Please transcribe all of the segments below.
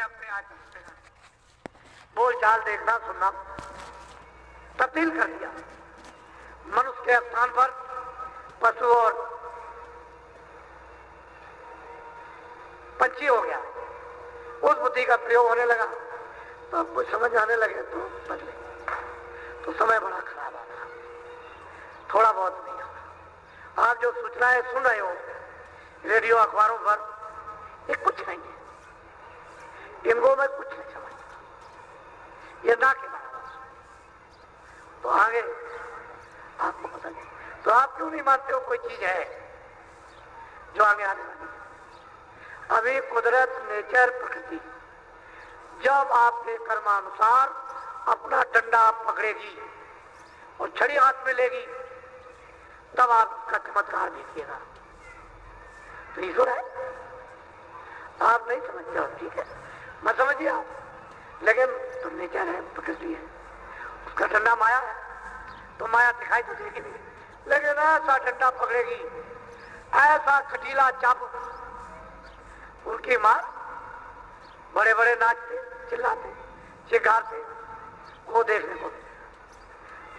अपने आज बोल चाल देखना सुनना तब्दील कर दिया। मनुष्य के स्थान पर पशु और पंछी हो गया। उस बुद्धि का प्रयोग होने लगा तो अब कुछ समझ आने लगे तो बदले। तो समय बड़ा खराब आ रहा, थोड़ा बहुत नहीं आता। आप जो सूचनाएं सुन रहे हो रेडियो अखबारों पर, ये कुछ नहीं है, इनको मैं कुछ नहीं समझता, ये ना के बराबर। तो आगे आपको पता नहीं, तो आप क्यों नहीं मानते हो कोई चीज है जो आगे आने वाली है? अभी कुदरत, नेचर, प्रकृति जब आपके कर्मानुसार अपना डंडा पकड़ेगी और छड़ी हाथ में लेगी तब आप उसका चमत्कार देखिएगा। तो ईश्वर है, आप नहीं समझते हो, ठीक है, मत समझिए आप, लेकिन तो नेचर है, प्रकृति है, उसका डंडा माया है, तो माया दिखाई तो देगी नहीं, लेकिन ऐसा डंडा पकड़ेगी, ऐसा खटीला चाबुक, उनकी मां बड़े बड़े नाचते, चिल्लाते, चिल्लाते, वो देखने को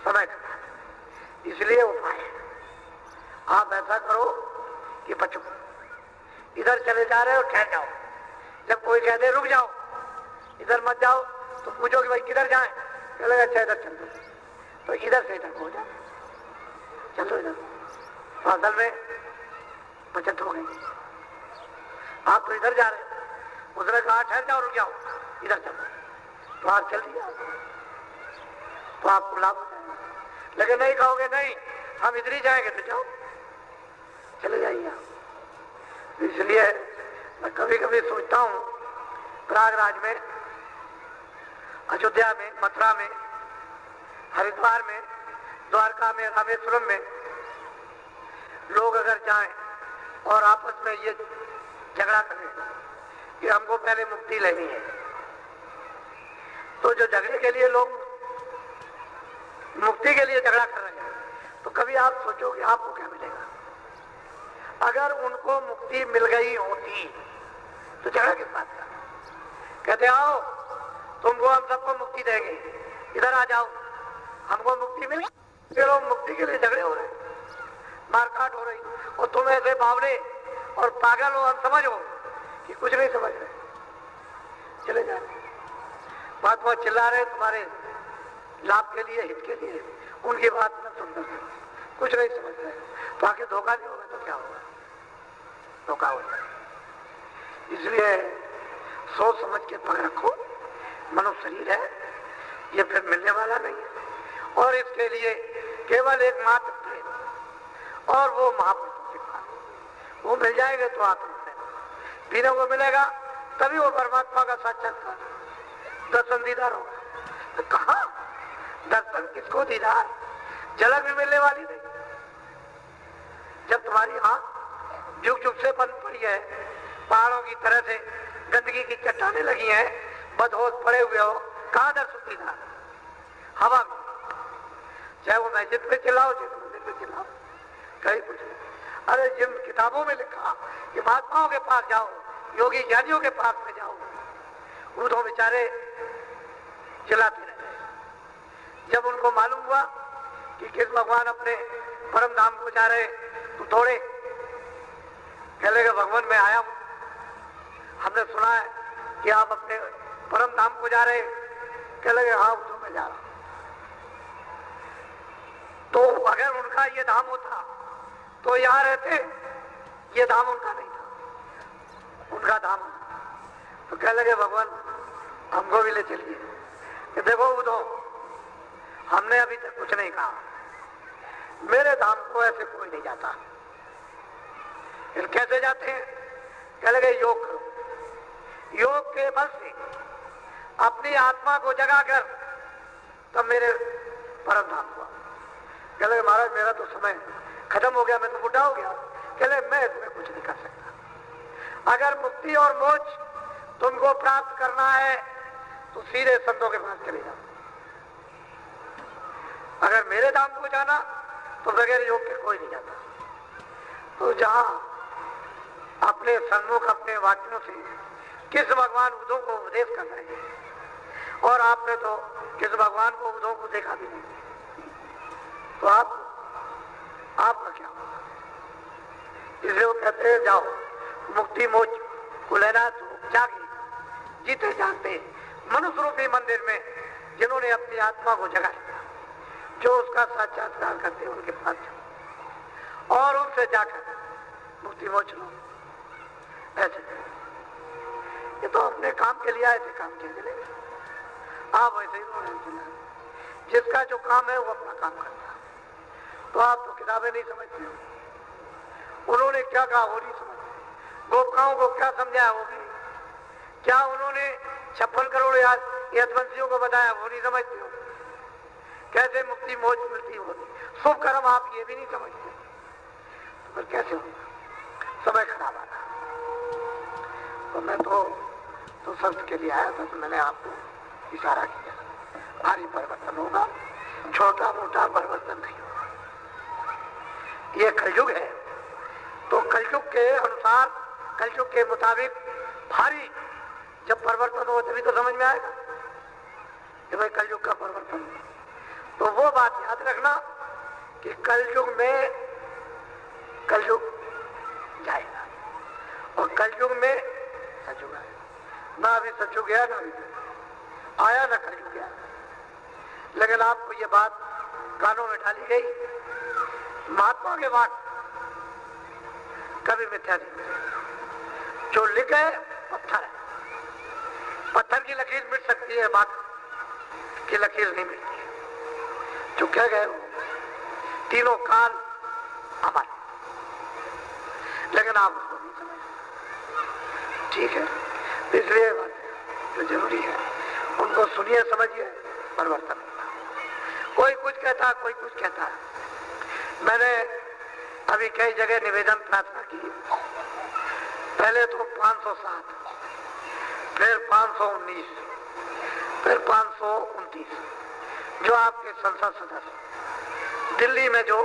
समय करता है। इसलिए उपाय है, आप ऐसा करो कि बचो, इधर चले जा रहे हो ठहर जाओ, जब कोई कह दे रुक जाओ, इधर मत जाओ, तो पूछो कि भाई किधर जाएं, चलेगा अच्छा इधर चल दो, तो इधर से इधर हो जाए, चलो इधर, तो असल में बचत हो गई। आप तो इधर जा रहे हो, उसने कहा ठहर जाओ रुक जाओ, इधर चलो, तो आप चल दिया, तो आपको लाभ हो जाएगा। लेकिन नहीं कहोगे नहीं हम इधर ही जाएंगे, तो जाओ, चले जाइए आप। इसलिए मैं कभी कभी सोचता हूं प्रयागराज में, अयोध्या में, मथुरा में, हरिद्वार में, द्वारका में, रामेश्वरम में लोग अगर जाएं और आपस में ये झगड़ा करें कि हमको पहले मुक्ति लेनी है, तो जो झगड़े के लिए लोग मुक्ति के लिए झगड़ा कर रहे हैं, तो कभी आप सोचोगे आपको क्या मिलेगा? अगर उनको मुक्ति मिल गई होती तो झगड़ा किस बात का? कहते आओ तुमको हम सबको मुक्ति देंगे, इधर आ जाओ, हमको मुक्ति मिली। ये लोग मुक्ति के लिए झगड़े हो रहे, मारकाट हो रही, और तुम ऐसे बावले और पागल हो, हम समझो कि कुछ नहीं समझ रहे, चले जा रहे, बात बहुत चिल्ला रहे तुम्हारे लाभ के लिए, हित के लिए, उनकी बात न सुनते, कुछ नहीं समझ रहे, तो आगे धोखा नहीं होगा तो क्या होगा? धोखा हो जाए। इसलिए सोच समझ के पग रखो, मनुष्य शरीर है, ये फिर मिलने वाला नहीं है, और इसके लिए केवल एक मात्र प्रेम, और वो महापुरुषों के पास, वो मिल जाएंगे तो आप पीने को मिलेगा, तभी वो परमात्मा का साक्षात्कार दर्शन दीदार होगा। तो कहा दर्शन किसको दीदार, झलक भी मिलने वाली नहीं। जब तुम्हारी आंख जुग जुग से बंद पड़ी है, पहाड़ों की तरह से गंदगी की चट्टानें लगी हैं, बदहोश पड़े हुए हो, कहां दर्शन दीदार? हवा में, चाहे वो मस्जिद पे चिल्लाओ, चाहे मंदिर पे चिल्लाओ, कहीं कुछ नहीं। अरे जिन किताबों में लिखा कि महात्माओं के पास जाओ, योगी ज्ञानियों के पास में जाओ, वो तो बेचारे चिल्लाते रहे। जब उनको मालूम हुआ कि किस भगवान अपने परम धाम को जा रहे, तो थोड़े कह लगे भगवान मैं आया हूं, हमने सुना है कि आप अपने परम धाम को जा रहे, कह लगे हाँ तो मैं जा रहा हूं। तो अगर उनका ये धाम होता तो यहां रहते, ये धाम उनका नहीं था, उनका धाम। तो कह लगे भगवान हमको भी ले चलिए, कि देखो वो तो हमने अभी तक कुछ नहीं कहा, मेरे धाम को ऐसे कोई नहीं जाता। फिर कैसे जाते हैं? कह लगे योग करो, योग के बल से अपनी आत्मा को जगाकर तब मेरे परम धाम हुआ। कह लगे महाराज मेरा तो समय खत्म हो गया, मैं तो बुढ़ा हो गया। कह लगे मैं इसमें कुछ नहीं कर सकता। अगर मुक्ति और मोक्ष तुमको प्राप्त करना है तो सीधे संतों के पास चले जाओ। अगर मेरे धाम को जाना तो बगैर योग के कोई नहीं जाता। तो जहां अपने सन्मुख अपने वाक्यों से किस भगवान उद्धव को उपदेश कर रहे हैं, और आपने तो किस भगवान को उद्धव को देखा भी नहीं, तो आपका क्या होगा? इसलिए वो कहते हैं जाओ मुक्ति मोक्ष को लेना तो जागे, जीते जागते मनुष्य रूपी मंदिर में जिन्होंने अपनी आत्मा को जगा लिया, जो उसका साक्षात्कार करते हैं उनके पास जाओ और उनसे जाकर मुक्ति मोक्ष लो। ऐसे ये तो अपने काम के लिए आए थे, काम के लिए आप वैसे ही रोने चला, जिसका जो काम है वो अपना काम करता है। तो आप तो किताबें नहीं समझते हो, उन्होंने क्या कहा वो नहीं समझते, गोपिकाओं को क्या समझाया वो भी, क्या उन्होंने 56 करोड़ यदवंशियों को बताया वो नहीं समझते हो, कैसे मुक्ति मोक्ष मिलती होगी, शुभ कर्म आप ये भी नहीं समझते, तो फिर कैसे होगा? समय खराब आ रहा। तो मैं तो शब्द के लिए आया था, तो मैंने आपको इशारा किया, भारी परिवर्तन होगा, छोटा मोटा परिवर्तन नहीं होगा। ये कलयुग है, तो कलयुग के अनुसार, कलयुग के मुताबिक भारी जब परिवर्तन हो तभी तो समझ में आएगा कि भाई कलयुग का परिवर्तन। तो वो बात याद रखना कि कलयुग में कलयुग जाएगा और कलयुग में सतयुग आएगा। ना अभी सतयुग गया ना अभी आया ना कलयुग गया, लेकिन आपको ये बात कानों में डाली गई, महात्मा के वाक्य कभी मिथ्या नहीं मिले। जो लिखे पत्थर है, पत्थर की लकीर मिट सकती है, बात की लकीर नहीं मिटती है। जो कह गए तीनों काल अमर, लेकिन आप उसको नहीं समझ, ठीक है? इसलिए जो जरूरी है उनको सुनिए, समझिए, परिवर्तन होगा। कोई कुछ कहता है, कोई कुछ कहता है। मैंने अभी कई जगह निवेदन प्रार्थना की, पहले तो 507, फिर 519, फिर 529, जो आपके संसद सदस्य दिल्ली में जो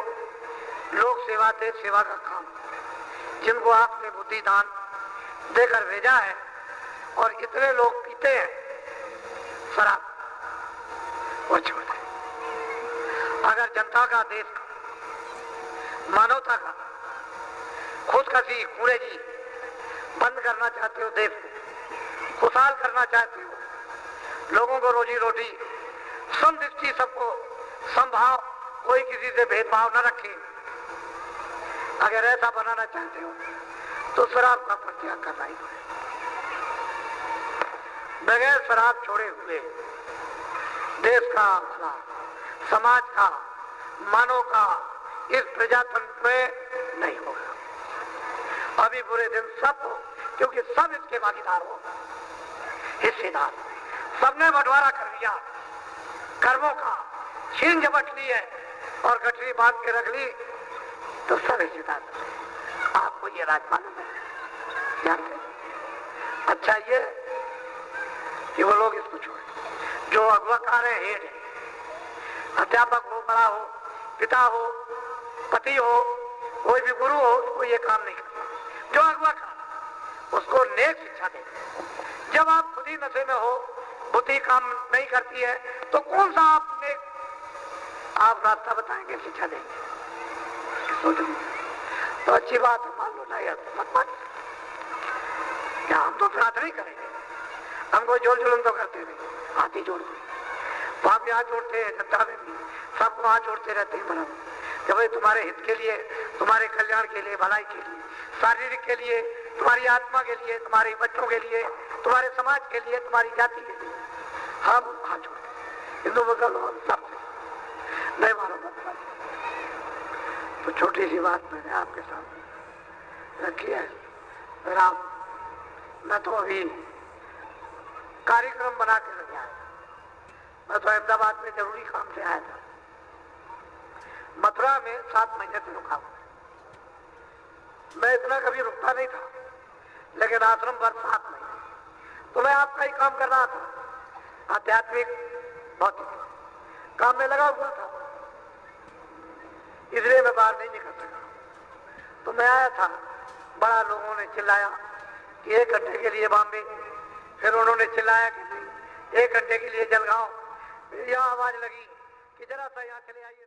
लोक सेवा थे, सेवा का काम, जिनको आपने बुद्धि दान देकर भेजा है, और इतने लोग पीते हैं शराब, वो छोड़ दें। अगर जनता का, देश का, मानवता का खुदकशी, खूरेजी बंद करना चाहते हो, देश को खुशहाल करना चाहते हो, लोगों को रोजी रोटी, समदृष्टि, सबको संभाव, कोई किसी से भेदभाव न रखे, अगर ऐसा बनाना चाहते हो तो शराब का परित्याग करना ही पड़ेगा। बगैर शराब छोड़े हुए देश का भला, समाज का, मानव का इस प्रजातंत्र में नहीं होगा। अभी बुरे दिन सब, क्योंकि सब इसके भागीदार हो, हिस्सेदार, सबने बंटवारा कर लिया कर्मों का, छीन झपट ली है और गठरी बांध के रख ली, तो सब हिस्सेदार। आपको ये राज मालूम है, जानते? अच्छा ये कि वो लोग इसको छोड़े, जो अगुवाकार है, हेड है, अध्यापक हो, बड़ा हो, पिता हो, पति हो, कोई भी गुरु हो, उसको ये काम नहीं करना। जो अगुवाकार, उसको नेक शिक्षा दे। जब आप खुद ही नशे में हो, बुद्धि काम नहीं करती है, तो कौन सा आप रास्ता बताएंगे, शिक्षा देंगे? तो अच्छी बात है, मान लो ना यार, मत मान, क्या हम तो प्रार्थना नहीं करेंगे, हम कोई जोर जुलूम तो करते नहीं, हाथ ही जोड़ते, वहां भी हाथ जोड़ते हैं, जनता में भी सबको हाथ जोड़ते रहते हैं बराबर, कि भाई तुम्हारे हित के लिए, तुम्हारे कल्याण के लिए, भलाई के लिए, शारीरिक के लिए, तुम्हारी आत्मा के लिए, तुम्हारे बच्चों के लिए, तुम्हारे समाज के लिए, तुम्हारी जाति के लिए हम हाथ जोड़ते हैं, हिंदू मुसलमान सब नहीं मानो बात। तो छोटी सी बात मैंने आपके सामने रखी है। फिर आप, मैं तो अभी कार्यक्रम बना के नहीं आया, मैं तो अहमदाबाद में जरूरी काम से आया था। मथुरा में 7 महीने से रुका हुआ, मैं इतना कभी रुकता नहीं था, लेकिन आश्रम पर 7 महीने, तो मैं आपका ही काम कर रहा था, आध्यात्मिक भौतिक काम में लगा हुआ था, इसलिए मैं बाहर नहीं निकल सका। तो मैं आया था, बड़ा लोगों ने चिल्लाया कि 1 घंटे के लिए बॉम्बे फिर उन्होंने चिल्लाया कि नहीं, 1 घंटे के लिए जलगांव। यह आवाज लगी कि जरा सा यहाँ चले आइए।